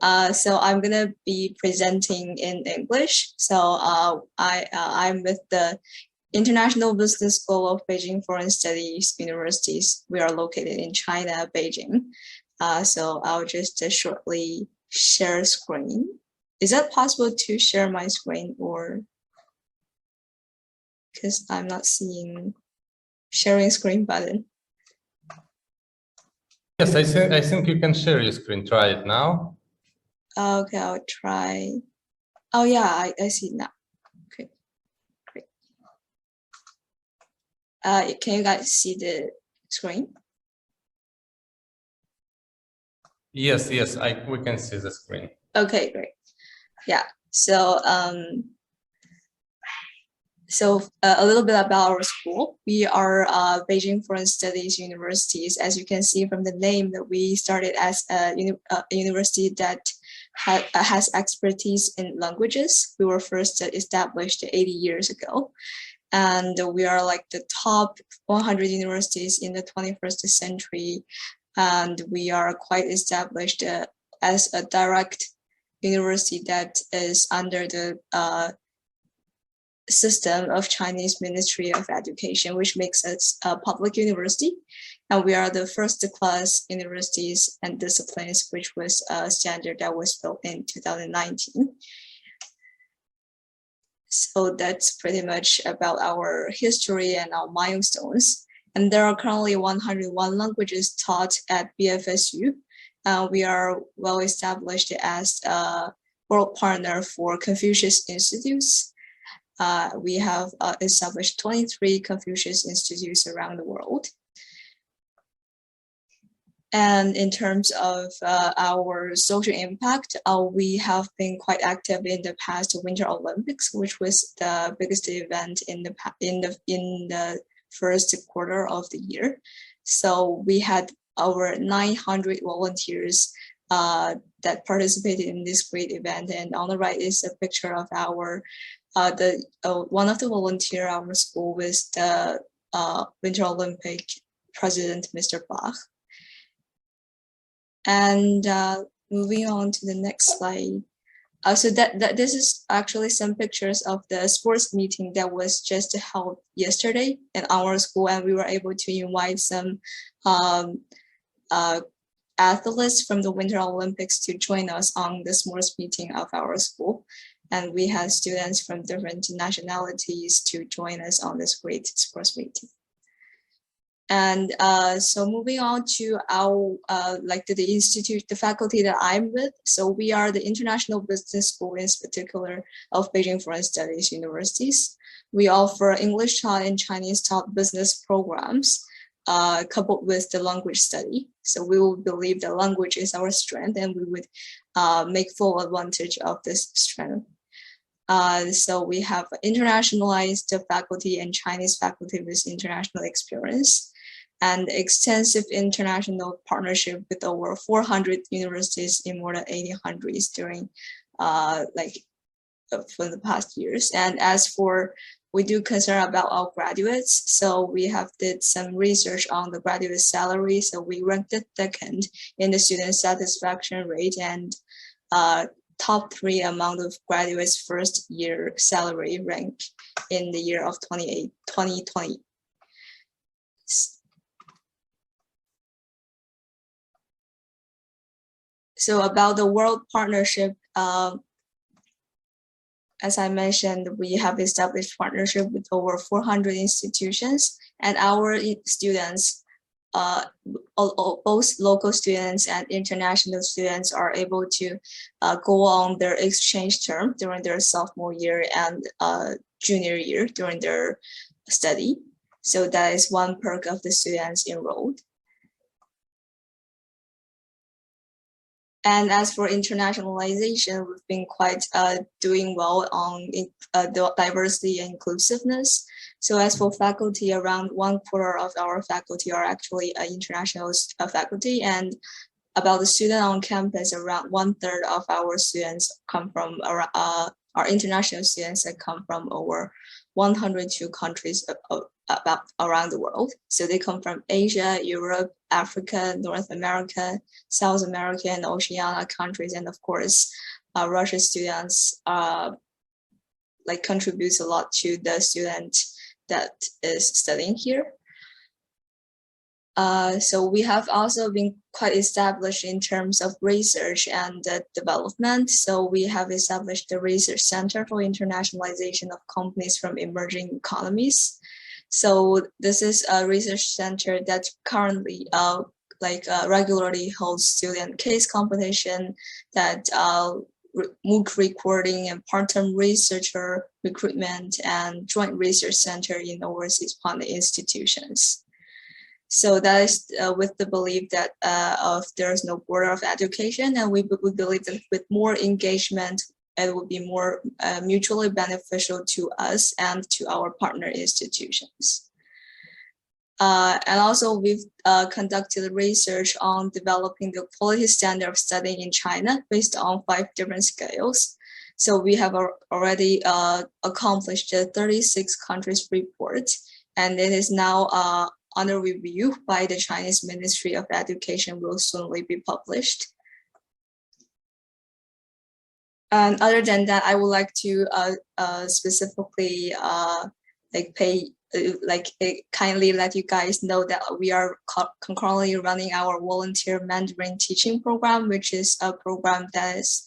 So I'm gonna be presenting in English. So I'm with the International Business School of Beijing Foreign Studies Universities. We are located in China, Beijing. So I'll just shortly share screen. Is that possible to share my screen, or because I'm not seeing sharing screen button? Yes, I think you can share your screen. Try it now. Okay, I'll try. Oh yeah, I see now. Okay, great. Can you guys see the screen? Yes, we can see the screen. Okay, great. Yeah. So a little bit about our school. We are Beijing Foreign Studies Universities. As you can see from the name, that we started as a university that has expertise in languages. We were first established 80 years ago. And we are like the top 100 universities in the 21st century. And we are quite established as a direct university that is under the system of Chinese Ministry of Education, which makes us a public university. And we are the first class universities and disciplines, which was a standard that was built in 2019. So that's pretty much about our history and our milestones. And there are currently 101 languages taught at BFSU. We are well established as a world partner for Confucius Institutes. We have established 23 Confucius Institutes around the world. And in terms of our social impact, we have been quite active in the past Winter Olympics, which was the biggest event in the first quarter of the year. So we had over 900 volunteers that participated in this great event. And on the right is a picture of our one of the volunteer our school was the Winter Olympic president, Mr. Bach. And moving on to the next slide. So this is actually some pictures of the sports meeting that was just held yesterday in our school, and we were able to invite some athletes from the Winter Olympics to join us on the sports meeting of our school. And we had students from different nationalities to join us on this great sports meeting. And so moving on to our the institute, the faculty that I'm with. So we are the International Business School, in particular of Beijing Foreign Studies Universities. We offer English taught and Chinese taught business programs coupled with the language study. So we will believe that language is our strength, and we would make full advantage of this strength. So we have internationalized faculty and Chinese faculty with international experience, and extensive international partnership with over 400 universities in more than 80 countries during for the past years. And as for, we do concern about our graduates. So we have did some research on the graduate salary. So we ranked the second in the student satisfaction rate, and top 3 among the graduates' first year salary rank in the year of 2020. So about the world partnership, as I mentioned, we have established partnership with over 400 institutions, and our students, both local students and international students, are able to go on their exchange term during their sophomore year and junior year during their study. So that is one perk of the students enrolled. And as for internationalization, we've been quite doing well on the diversity and inclusiveness. So as for faculty, around 1/4 of our faculty are actually international faculty, and about the student on campus, around 1/3 of our students come from our international students that come from over 102 countries about around the world. So they come from Asia, Europe, Africa, North America, South America, and Oceania countries, and of course, Russian students like contributes a lot to the student that is studying here. So we have also been quite established in terms of research and development. So we have established the Research Center for Internationalization of Companies from Emerging Economies. So this is a research center that currently regularly holds student case competition, that MOOC recording and part-time researcher recruitment, and joint research center in overseas partner institutions. So that is with the belief that there is no border of education, and we believe that with more engagement, it will be more mutually beneficial to us and to our partner institutions. And also we've conducted research on developing the quality standard of studying in China based on 5 different scales. So we have already accomplished the 36 countries report, and it is now under review by the Chinese Ministry of Education, will soonly be published. And other than that, I would like to specifically kindly let you guys know that we are concurrently running our volunteer Mandarin teaching program, which is a program that is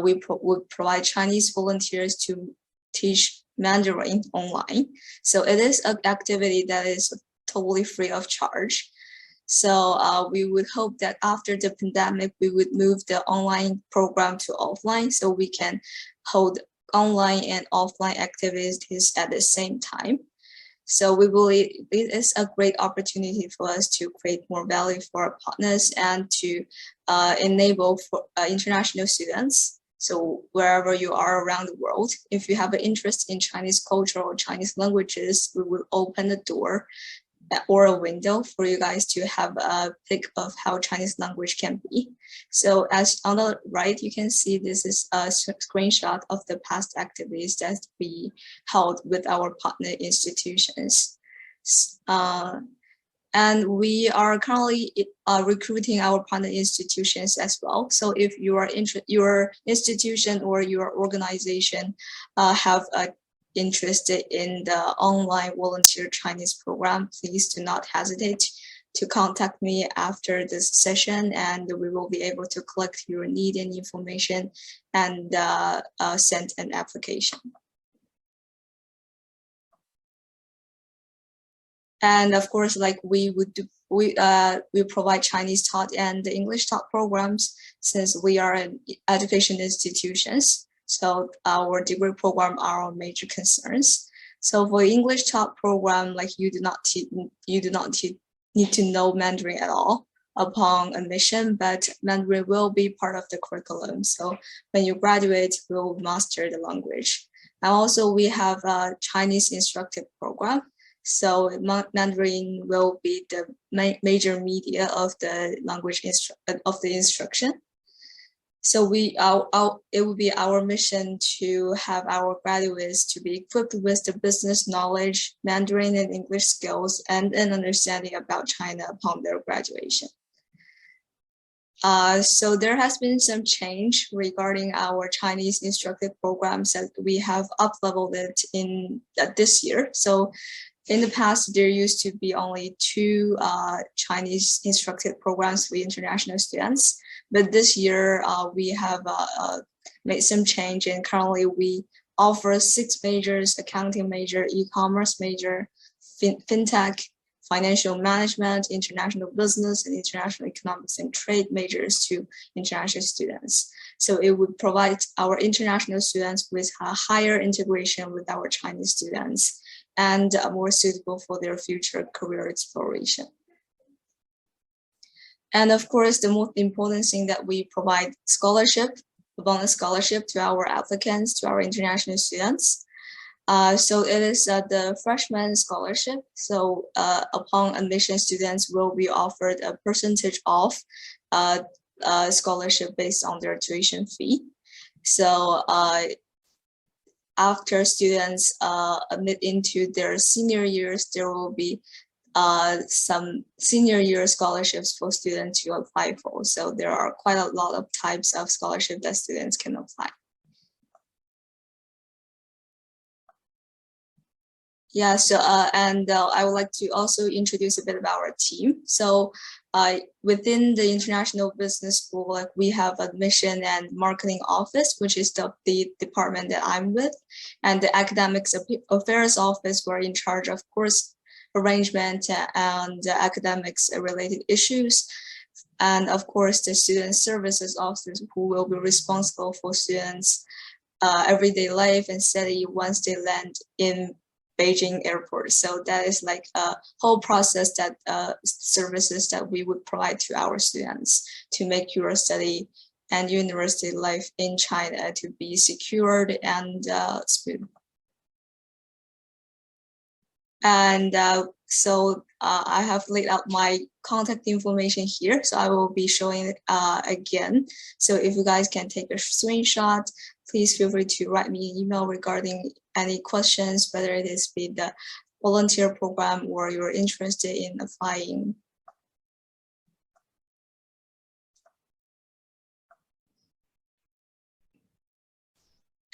we provide Chinese volunteers to teach Mandarin online. So it is an activity that is totally free of charge. So we would hope that after the pandemic, we would move the online program to offline, so we can hold online and offline activities at the same time. So we believe it is a great opportunity for us to create more value for our partners and to enable for international students. So wherever you are around the world, if you have an interest in Chinese culture or Chinese languages, we will open the door or a window for you guys to have a pick of how Chinese language can be. So as on the right, you can see this is a screenshot of the past activities that we held with our partner institutions. And we are currently recruiting our partner institutions as well. So if you are your institution or your organization have a interested in the online volunteer Chinese program, please do not hesitate to contact me after this session, and we will be able to collect your need and information and send an application. And of course, like we provide Chinese taught and English taught programs, since we are an education institutions. So our degree program are our major concerns. So for English taught program, like you do not need to know Mandarin at all upon admission, but Mandarin will be part of the curriculum. So when you graduate, you will master the language. And also we have a Chinese instructive program. So Mandarin will be the major media of the language instruction. So it will be our mission to have our graduates to be equipped with the business knowledge, Mandarin and English skills, and an understanding about China upon their graduation. So there has been some change regarding our Chinese instructive programs that we have up-leveled it in this year. So in the past, there used to be only 2 Chinese instructive programs for international students. But this year, we have made some change, and currently we offer 6 majors: accounting major, e-commerce major, fintech, financial management, international business, and international economics and trade majors to international students. So it would provide our international students with a higher integration with our Chinese students and more suitable for their future career exploration. And of course, the most important thing that we provide scholarship, a bonus scholarship to our applicants, to our international students. So it is the freshman scholarship. So upon admission, students will be offered a percentage off scholarship based on their tuition fee. So after students admit into their senior years, there will be some senior year scholarships for students to apply for. So there are quite a lot of types of scholarship that students can apply. Yeah, so I would like to also introduce a bit about our team. So within the International Business School, like we have admission and marketing office, which is the department that I'm with, and the academics affairs office, who are in charge of course arrangement and academics related issues. And of course, the student services officers, who will be responsible for students' everyday life and study once they land in Beijing airport. So that is like a whole process that services that we would provide to our students to make your study and university life in China to be secured and smooth. And so I have laid out my contact information here. So I will be showing it again. So if you guys can take a screenshot, please feel free to write me an email regarding any questions, whether it is be the volunteer program or you're interested in applying.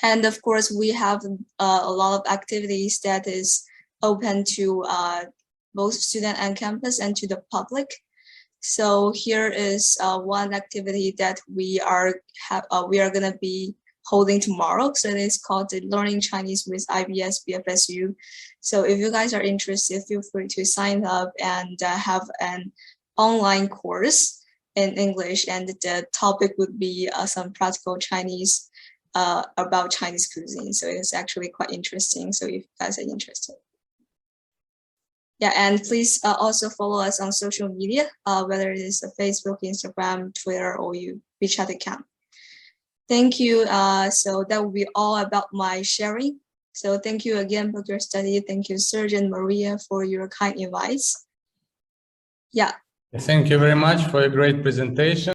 And of course, we have a lot of activities that is open to both student and campus and to the public. So here is one activity that we are going to be holding tomorrow. So it is called the Learning Chinese with IBS BFSU. So if you guys are interested, feel free to sign up and have an online course in English, and the topic would be some practical Chinese about Chinese cuisine. So it's actually quite interesting. So if you guys are interested. Yeah, and please also follow us on social media, whether it is a Facebook, Instagram, Twitter, or your WeChat account. Thank you. So that will be all about my sharing. So thank you again for your study. Thank you, Serge and Maria, for your kind advice. Yeah. Thank you very much for a great presentation.